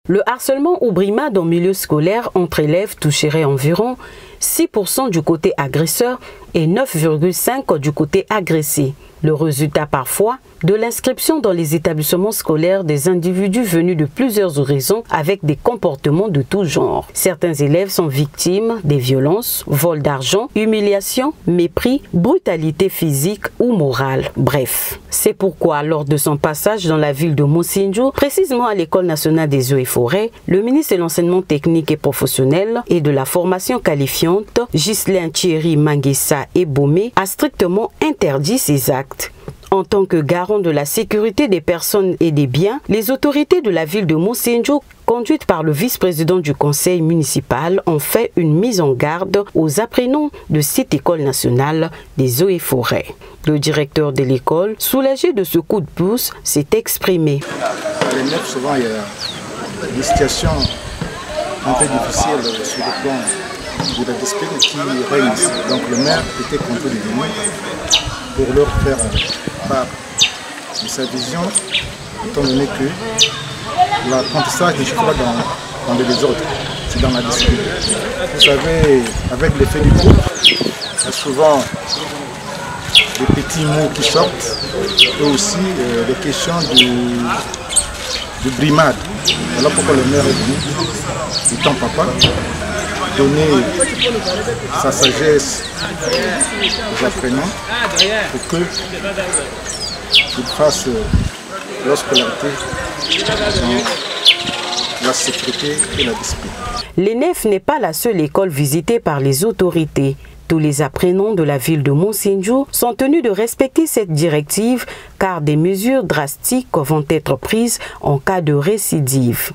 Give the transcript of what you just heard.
Le harcèlement ou brimade en milieu scolaire entre élèves toucherait environ 6% du côté agresseur et 9,5% du côté agressé. Le résultat parfois de l'inscription dans les établissements scolaires des individus venus de plusieurs horizons avec des comportements de tout genre. Certains élèves sont victimes des violences, vol d'argent, humiliation, mépris, brutalité physique ou morale. Bref, c'est pourquoi lors de son passage dans la ville de Monsinjou, précisément à l'École nationale des eaux et forêts, le ministre de l'enseignement technique et professionnel et de la formation qualifiante, Ghislain Thierry Manguessa Ebomé, a strictement interdit ces actes. En tant que garant de la sécurité des personnes et des biens, les autorités de la ville de Monsinjou, conduites par le vice-président du conseil municipal, ont fait une mise en garde aux apprenants de cette école nationale des eaux et forêts. Le directeur de l'école, soulagé de ce coup de pouce, s'est exprimé. Les maîtres, souvent, il y a des situations un peu difficiles sur le plan de la discipline qui règne ici. Donc le maire était content de venir pour leur faire part de sa vision, étant donné que l'apprentissage ne se fait pas dans le désordre, c'est dans la discipline. Vous savez, avec l'effet du groupe, il y a souvent des petits mots qui sortent, et aussi des questions de brimade. Voilà pourquoi le maire est venu, étant papa, donner sa sagesse aux apprenants pour qu'ils fassent leur scolarité dans la sécurité et la discipline. L'ENEF n'est pas la seule école visitée par les autorités. Tous les apprenants de la ville de Monsinjou sont tenus de respecter cette directive car des mesures drastiques vont être prises en cas de récidive.